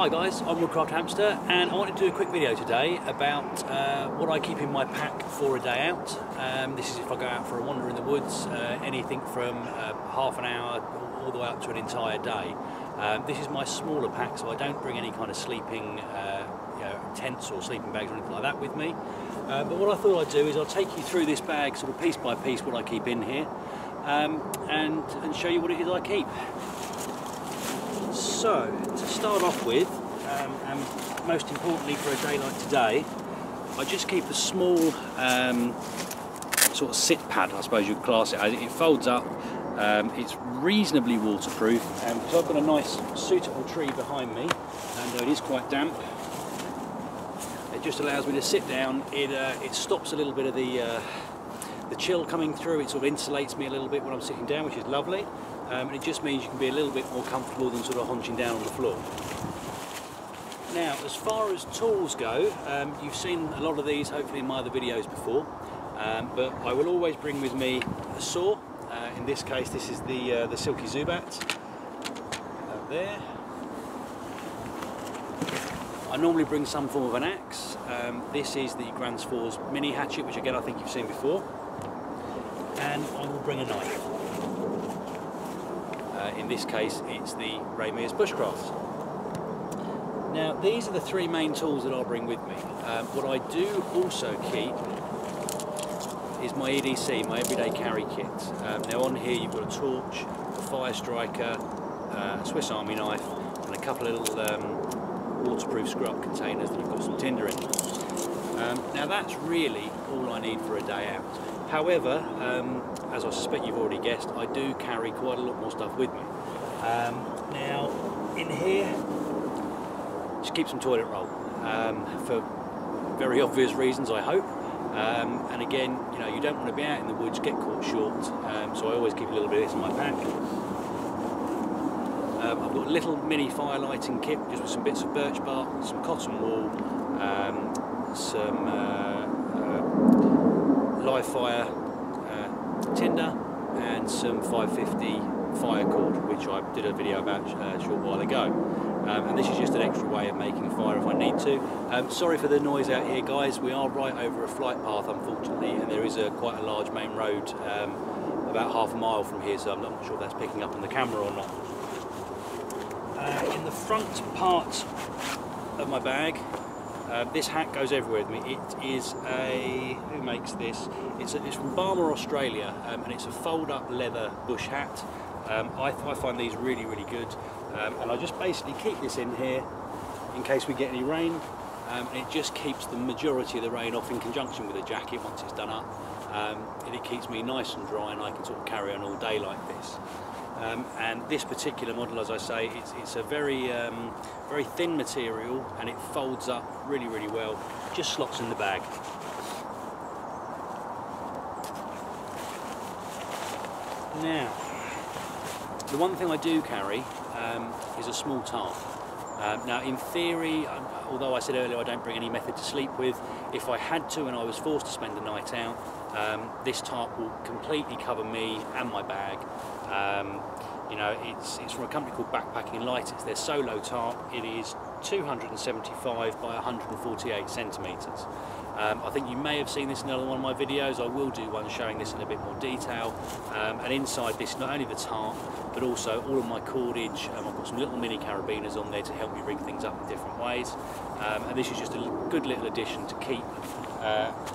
Hi guys, I'm Woodcraft Hamster and I want to do a quick video today about what I keep in my pack for a day out. This is if I go out for a wander in the woods, anything from half an hour all the way up to an entire day. This is my smaller pack, so I don't bring any kind of sleeping tents or sleeping bags or anything like that with me. But what I thought I'd do is I'll take you through this bag sort of piece by piece what I keep in here and show you what it is I keep. So, to start off with, and most importantly for a day like today, I just keep a small sort of sit pad, I suppose you'd class it as. It folds up, it's reasonably waterproof, because I've got a nice suitable tree behind me, and it is quite damp. It just allows me to sit down. It stops a little bit of the chill coming through. It sort of insulates me a little bit when I'm sitting down, which is lovely. And it just means you can be a little bit more comfortable than sort of hunching down on the floor. Now, as far as tools go, you've seen a lot of these hopefully in my other videos before, but I will always bring with me a saw. In this case, this is the Silky Zubat there. I normally bring some form of an axe. This is the Grand's Force mini hatchet, which again I think you've seen before, and I will bring a knife. In this case, it's the Rayon's bushcraft. Now, these are the three main tools that I'll bring with me. What I do also keep is my EDC, my everyday carry kit. Now on here you've got a torch, a fire striker, a Swiss Army knife, and a couple of little waterproof scrub containers that have got some tinder in them. Now that's really all I need for a day out. However, as I suspect you've already guessed, I do carry quite a lot more stuff with me. Now, in here, just keep some toilet roll, for very obvious reasons, I hope. And again, you know, you don't want to be out in the woods, get caught short, so I always keep a little bit of this in my pack. I've got a little mini fire lighting kit, just with some bits of birch bark, some cotton wool, some live fire tinder, and some 550 Paracord, which I did a video about a short while ago. And this is just an extra way of making a fire if I need to. Sorry for the noise out here, guys. We are right over a flight path, unfortunately, and there is quite a large main road about half a mile from here, so I'm not sure if that's picking up on the camera or not. In the front part of my bag, this hat goes everywhere with me. It is who makes this? It's from Barmer, Australia, and it's a fold-up leather bush hat. I find these really, really good, and I just basically keep this in here in case we get any rain, and it just keeps the majority of the rain off in conjunction with the jacket once it's done up, and it keeps me nice and dry, and I can sort of carry on all day like this. And this particular model, as I say, it's a very very thin material, and it folds up really, really well, just slots in the bag. Now, the one thing I do carry is a small tarp. Now, in theory, although I said earlier I don't bring any method to sleep with, if I had to and I was forced to spend the night out, this tarp will completely cover me and my bag. You know, it's from a company called Backpacking Light. It's their solo tarp. It is 275 by 148 centimetres. I think you may have seen this in another one of my videos. I will do one showing this in a bit more detail. And inside this, not only the tarp, but also all of my cordage. I've got some little mini carabiners on there to help me rig things up in different ways. And this is just a good little addition to keep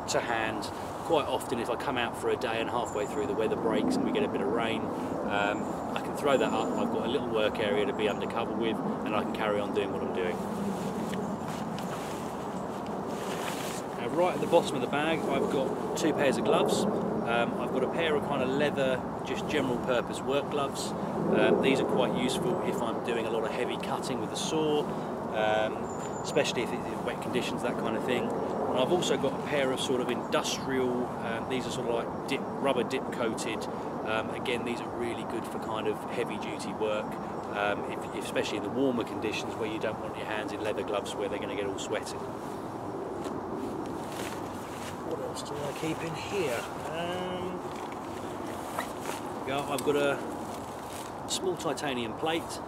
to hand. Quite often, if I come out for a day and halfway through the weather breaks and we get a bit of rain, I can throw that up. I've got a little work area to be under cover with, and I can carry on doing what I'm doing. Now, right at the bottom of the bag, I've got two pairs of gloves. I've got a pair of kind of leather, just general purpose work gloves. These are quite useful if I'm doing a lot of heavy cutting with a saw, especially if it's in wet conditions, that kind of thing. And I've also got a pair of sort of industrial, these are sort of like rubber dip coated. Again, these are really good for kind of heavy duty work, especially in the warmer conditions where you don't want your hands in leather gloves where they're going to get all sweaty. What else do I keep in here? I've got a small titanium plate.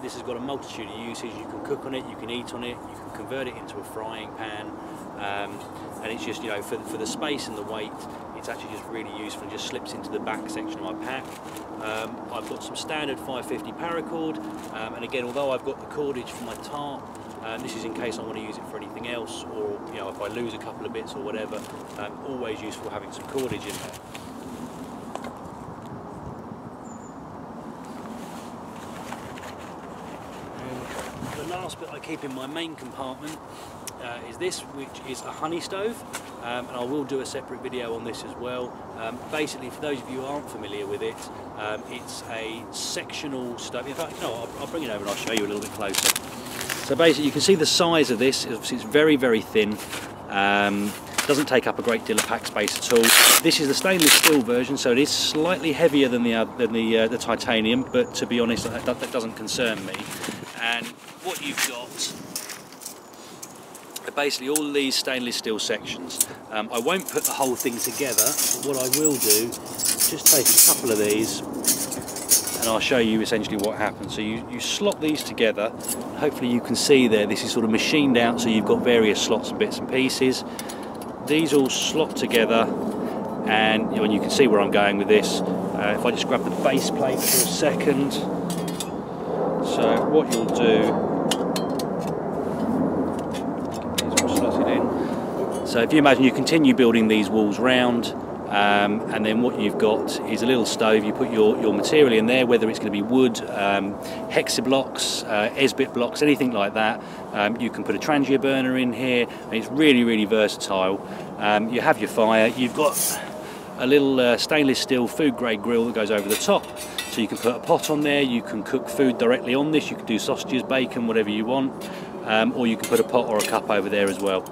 This has got a multitude of uses. You can cook on it, you can eat on it, you can convert it into a frying pan, and it's just, you know, for the space and the weight, it's actually just really useful. It just slips into the back section of my pack. I've got some standard 550 paracord, and again, although I've got the cordage for my tarp, this is in case I want to use it for anything else, or, you know, if I lose a couple of bits or whatever, always useful having some cordage in there. The last bit I keep in my main compartment is this, which is a honey stove, and I will do a separate video on this as well. Basically, for those of you who aren't familiar with it, it's a sectional stove. In fact, no, I'll bring it over and I'll show you a little bit closer. So basically, you can see the size of this. Obviously, it's very, very thin. Doesn't take up a great deal of pack space at all. This is the stainless steel version, so it is slightly heavier than the titanium, but to be honest, that doesn't concern me. And what you've got are basically all these stainless steel sections. I won't put the whole thing together, but what I will do is just take a couple of these and I'll show you essentially what happens. So you slot these together. Hopefully you can see there, this is sort of machined out, so you've got various slots and bits and pieces. These all slot together, and you know, and you can see where I'm going with this. If I just grab the base plate for a second. So what you'll do, these all slotted in. So if you imagine you continue building these walls round, and then what you've got is a little stove. You put your material in there, whether it's going to be wood, hexa blocks, esbit blocks, anything like that. You can put a trangia burner in here, and it's really, really versatile. You have your fire. You've got a little stainless steel food grade grill that goes over the top, so you can put a pot on there. You can cook food directly on this. You can do sausages, bacon, whatever you want, or you can put a pot or a cup over there as well.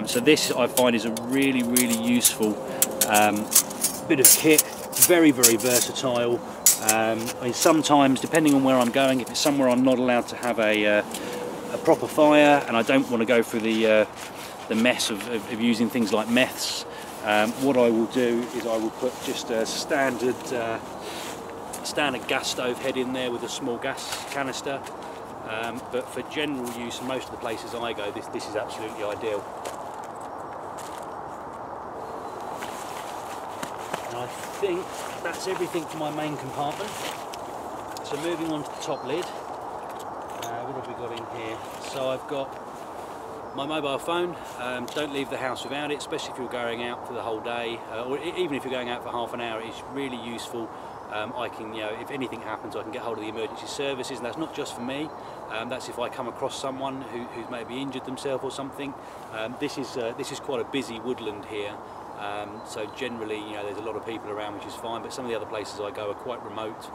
So this, I find, is a really, really useful bit of kit. Very, very versatile. I mean, sometimes, depending on where I'm going, if it's somewhere I'm not allowed to have a proper fire, and I don't want to go through the mess of using things like meths, what I will do is I will put just a standard gas stove head in there with a small gas canister. But for general use, most of the places I go, this is absolutely ideal. And I think that's everything for my main compartment. So moving on to the top lid, what have we got in here? So I've got my mobile phone. Don't leave the house without it, especially if you're going out for the whole day, or even if you're going out for half an hour. It's really useful. I can, you know, if anything happens, I can get hold of the emergency services, and that's not just for me. That's if I come across someone who's maybe injured themselves or something. This is quite a busy woodland here, so generally, you know, there's a lot of people around, which is fine. But some of the other places I go are quite remote,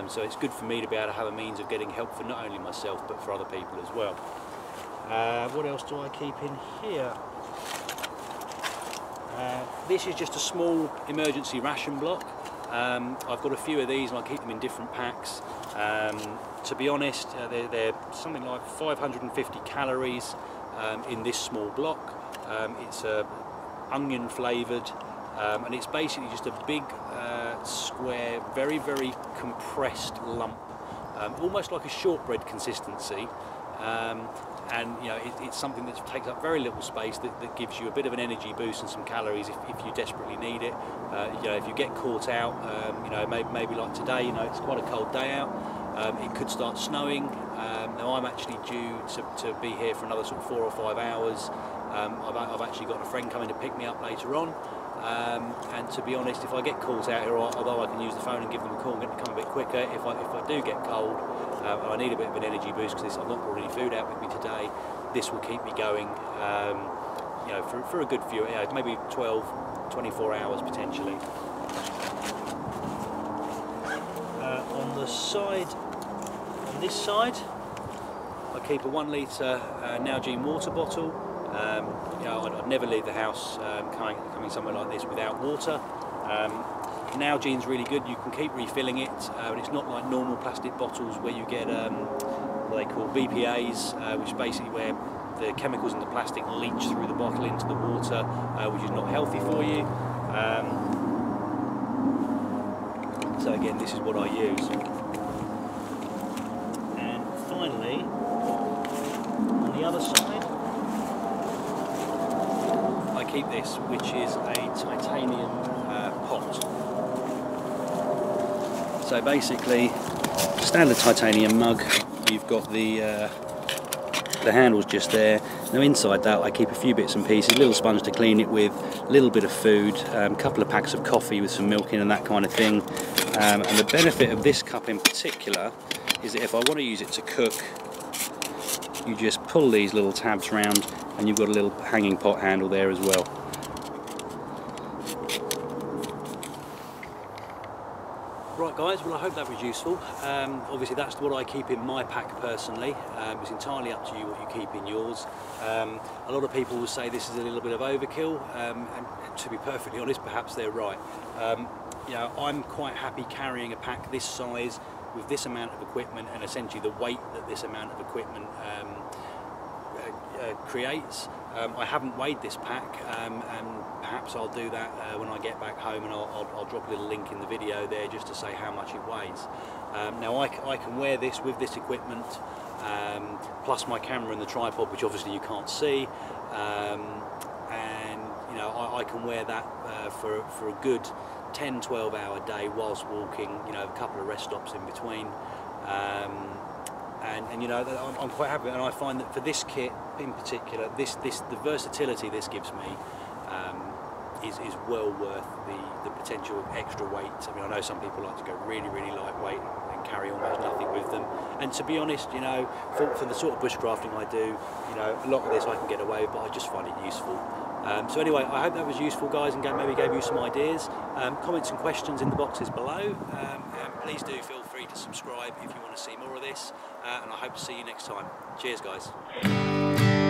so it's good for me to be able to have a means of getting help for not only myself but for other people as well. What else do I keep in here? This is just a small emergency ration block. I've got a few of these and I keep them in different packs. To be honest, they're something like 550 calories in this small block. It's onion flavoured, and it's basically just a big square, very, very compressed lump, almost like a shortbread consistency. And you know, it's something that takes up very little space, that gives you a bit of an energy boost and some calories if you desperately need it. You know, if you get caught out, you know, maybe like today, you know, it's quite a cold day out. It could start snowing. Now I'm actually due to be here for another sort of 4 or 5 hours. I've actually got a friend coming to pick me up later on. And to be honest, if I get caught out here, although I can use the phone and give them a call and get to come a bit quicker, if I do get cold, and I need a bit of an energy boost because I've not brought any food out with me today, this will keep me going, you know, for a good few, you know, maybe 12, 24 hours potentially. On the side, on this side, I keep a 1 litre Nalgene water bottle. You know, I'd never leave the house coming somewhere like this without water. Nalgene's really good. You can keep refilling it, and it's not like normal plastic bottles where you get what they call BPAs, which is basically where the chemicals in the plastic leach through the bottle into the water, which is not healthy for you. So again, this is what I use. And finally, on the other side, I keep this, which is a titanium pot. So basically, standard titanium mug. You've got the handles just there. Now inside that I keep a few bits and pieces, a little sponge to clean it with, a little bit of food, a couple of packs of coffee with some milk in and that kind of thing. And the benefit of this cup in particular is that if I want to use it to cook, you just pull these little tabs round and you've got a little hanging pot handle there as well. Right guys, well I hope that was useful. Obviously that's what I keep in my pack personally. It's entirely up to you what you keep in yours. A lot of people will say this is a little bit of overkill, and to be perfectly honest, perhaps they're right. You know, I'm quite happy carrying a pack this size with this amount of equipment and essentially the weight that this amount of equipment creates. I haven't weighed this pack, and perhaps I'll do that when I get back home, and I'll drop a little link in the video there just to say how much it weighs. Now I can wear this with this equipment, plus my camera and the tripod, which obviously you can't see, and you know I can wear that for a good 10-12 hour day whilst walking, you know, a couple of rest stops in between. And you know, I'm quite happy, and I find that for this kit in particular, the versatility this gives me is well worth the potential extra weight. I mean, I know some people like to go really lightweight and carry almost nothing with them, and to be honest, you know, for the sort of bushcrafting I do, you know, a lot of this I can get away with, but I just find it useful. So anyway, I hope that was useful guys, and maybe gave you some ideas. Comments and questions in the boxes below. Please do feel free to subscribe if you want to see more of this, and I hope to see you next time. Cheers guys.